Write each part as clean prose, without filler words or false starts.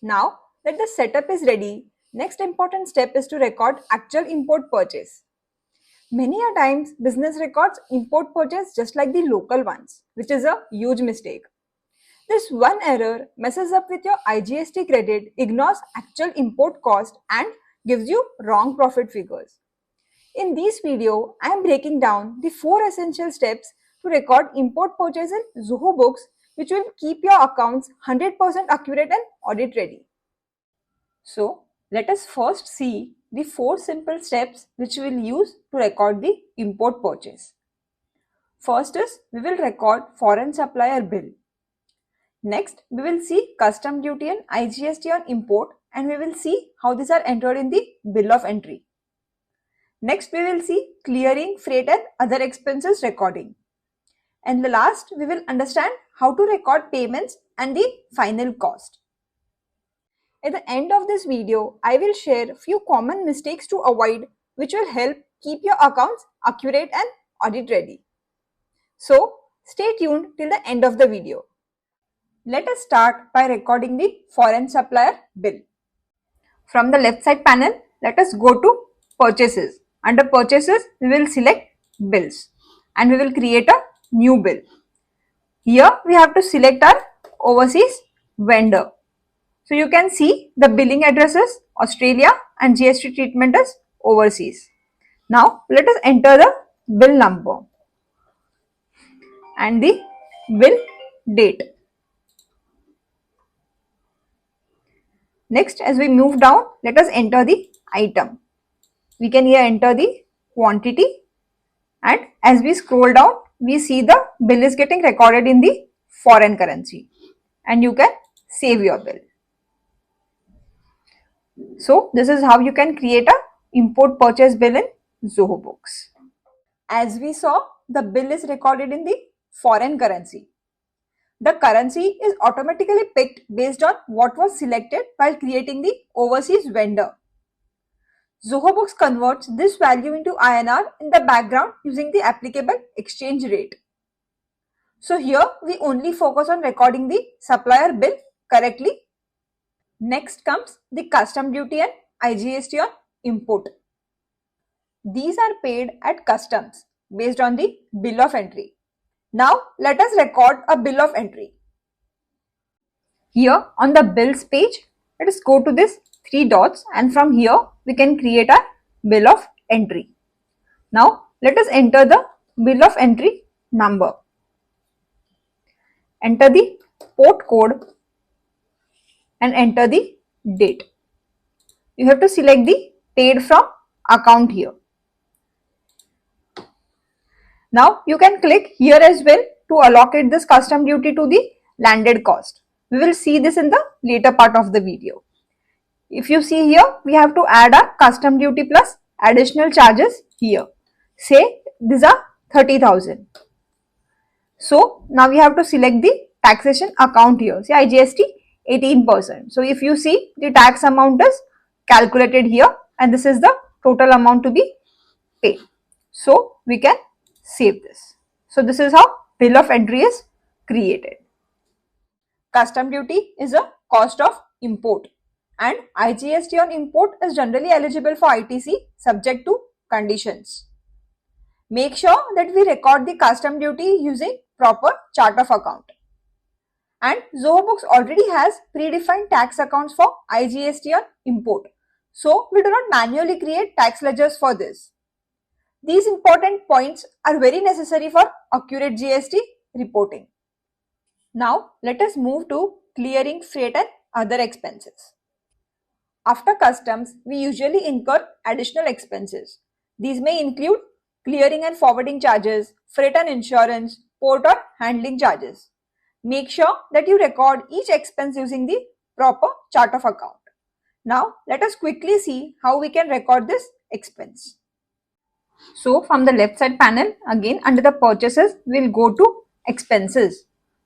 Now that the setup is ready, next important step is to record actual import purchase. Many a times business records import purchase just like the local ones, which is a huge mistake. This one error messes up with your IGST credit, ignores actual import cost and gives you wrong profit figures. In this video, I am breaking down the 4 essential steps to record import purchase in Zoho Books, which will keep your accounts 100% accurate and audit ready. So, let us first see the 4 simple steps which we will use to record the import purchase. First is we will record foreign supplier bill. Next, we will see custom duty and IGST on import, and we will see how these are entered in the bill of entry. Next, we will see clearing, freight and other expenses recording. And the last, we will understand how to record payments and the final cost. At the end of this video, I will share few common mistakes to avoid which will help keep your accounts accurate and audit ready. So, stay tuned till the end of the video. Let us start by recording the foreign supplier bill. From the left side panel, let us go to purchases. Under purchases, we will select bills and we will create a new bill. Here we have to select our overseas vendor. So you can see the billing address is Australia and GST treatment is overseas. Now let us enter the bill number and the bill date. Next, as we move down, let us enter the item. We can here enter the quantity, and as we scroll down, we see the bill is getting recorded in the foreign currency and you can save your bill. So this is how you can create a import purchase bill in Zoho Books. As we saw, the bill is recorded in the foreign currency. The currency is automatically picked based on what was selected while creating the overseas vendor. Zoho Books converts this value into INR in the background using the applicable exchange rate. So here we only focus on recording the supplier bill correctly. Next comes the custom duty and IGST on import. These are paid at customs based on the bill of entry. Now let us record a bill of entry. Here on the bills page, let us go to this 3 dots and from here we can create a bill of entry. Now let us enter the bill of entry number. Enter the port code and enter the date. You have to select the paid from account here. Now you can click here as well to allocate this custom duty to the landed cost. We will see this in the later part of the video. If you see here, we have to add a custom duty plus additional charges here. Say these are 30,000. So now we have to select the taxation account here. Say IGST 18%. So if you see, the tax amount is calculated here and this is the total amount to be paid. So we can save this. So this is how bill of entry is created. Custom duty is a cost of import and IGST on import is generally eligible for ITC subject to conditions. Make sure that we record the custom duty using proper chart of account. And Zoho Books already has predefined tax accounts for IGST on import. So we do not manually create tax ledgers for this. These important points are very necessary for accurate GST reporting. Now let us move to clearing, freight and other expenses. After customs, we usually incur additional expenses. These may include clearing and forwarding charges, freight and insurance, port or handling charges. Make sure that you record each expense using the proper chart of account. Now let us quickly see how we can record this expense. So from the left side panel, again under the purchases, we will go to expenses.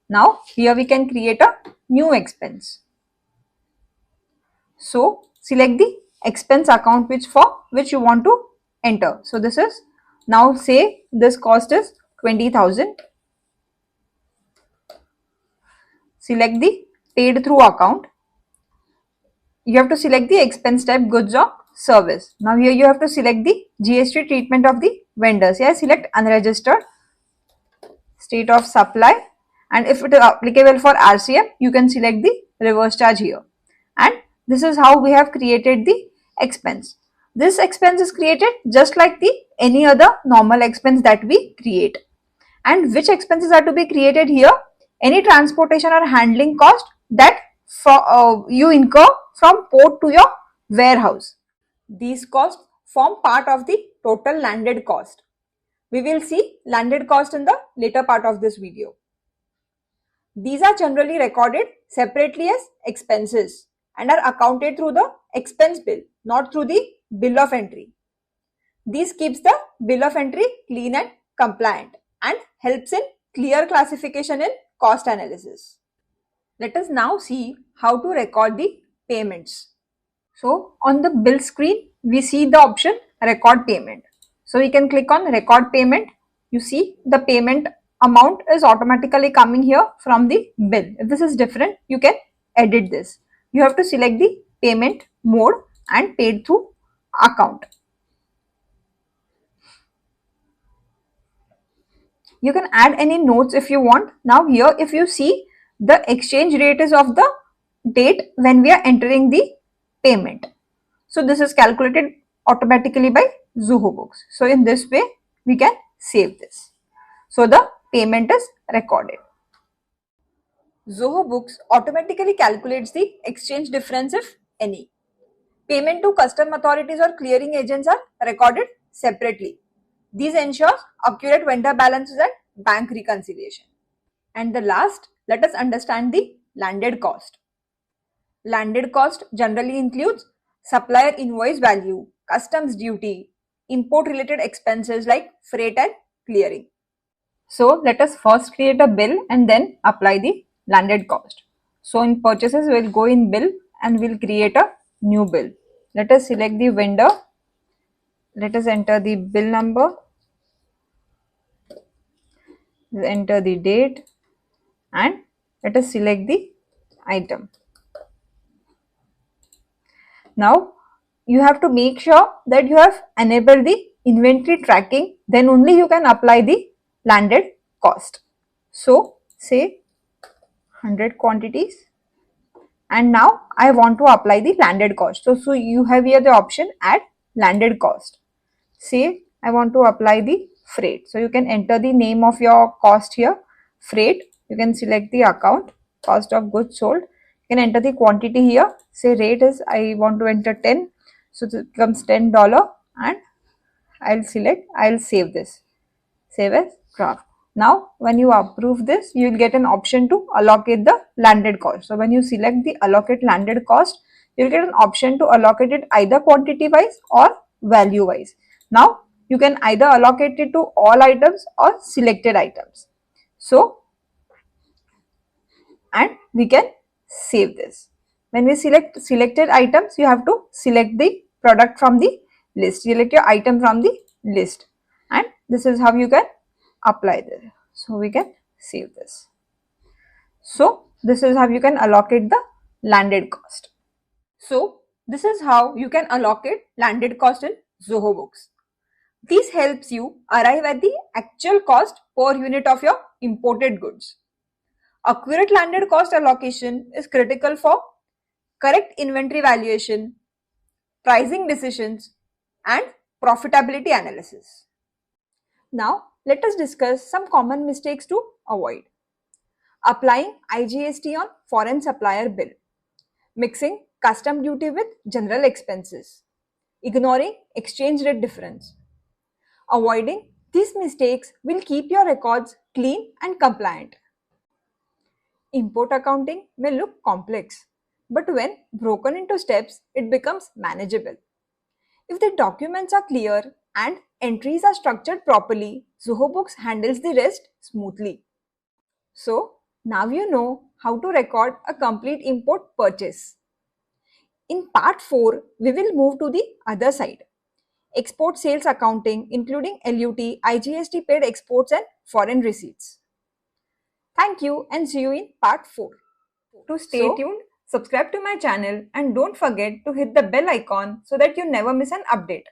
Now here we can create a new expense. So select the expense account which you want to enter. So this is, now say this cost is 20,000. Select the paid through account. you have to select the expense type goods or service. Now here you have to select the GST treatment of the vendors. Here select unregistered, state of supply, and if it is applicable for RCM, you can select the reverse charge here. And this is how we have created the expense. This expense is created just like the any other normal expense that we create. And which expenses are to be created here? Any transportation or handling cost that you incur from port to your warehouse. These costs form part of the total landed cost. We will see landed cost in the later part of this video. These are generally recorded separately as expenses and are accounted through the expense bill, not through the bill of entry. This keeps the bill of entry clean and compliant and helps in clear classification in cost analysis. Let us now see how to record the payments. So on the bill screen, we see the option record payment. So we can click on record payment. You see the payment amount is automatically coming here from the bill. If this is different, you can edit this. You have to select the payment mode and paid through account. You can add any notes if you want. Now here if you see, the exchange rate is of the date when we are entering the payment. So this is calculated automatically by Zoho Books. So in this way we can save this. So the payment is recorded. Zoho Books automatically calculates the exchange difference if any. Payment to custom authorities or clearing agents are recorded separately. These ensures accurate vendor balances and bank reconciliation. And the last, let us understand the landed cost. Landed cost generally includes supplier invoice value, customs duty, import related expenses like freight and clearing. So let us first create a bill and then apply the landed cost. So in purchases, we'll go in bill and we'll create a new bill. Let us select the vendor. Let us enter the bill number. Enter the date and let us select the item. Now you have to make sure that you have enabled the inventory tracking, then only you can apply the landed cost. So say 100 quantities and now I want to apply the landed cost. So you have here the option add landed cost. Say I want to apply the freight. So you can enter the name of your cost here, freight. You can select the account, cost of goods sold. You can enter the quantity here. Say rate is I want to enter 10. So it becomes $10 and I'll save this. Save as draft. Now when you approve this, you will get an option to allocate the landed cost. So when you select the allocate landed cost, you will get an option to allocate it either quantity wise or value wise. Now you can either allocate it to all items or selected items. So and we can save this. When we select selected items, you have to select the product from the list. Select your item from the list and this is how you can apply this. So we can save this. So this is how you can allocate the landed cost. So this is how you can allocate landed cost in Zoho Books. This helps you arrive at the actual cost per unit of your imported goods. Accurate landed cost allocation is critical for correct inventory valuation, pricing decisions, and profitability analysis. Now, let us discuss some common mistakes to avoid. Applying IGST on foreign supplier bill, mixing custom duty with general expenses, ignoring exchange rate difference. Avoiding these mistakes will keep your records clean and compliant. Import accounting may look complex, but when broken into steps, it becomes manageable. If the documents are clear and entries are structured properly, Zoho Books handles the rest smoothly. So, now you know how to record a complete import purchase. In part 4, we will move to the other side. Export sales accounting including LUT, IGST paid exports and foreign receipts. Thank you and see you in part 4. To stay tuned, Subscribe to my channel and don't forget to hit the bell icon so that you never miss an update.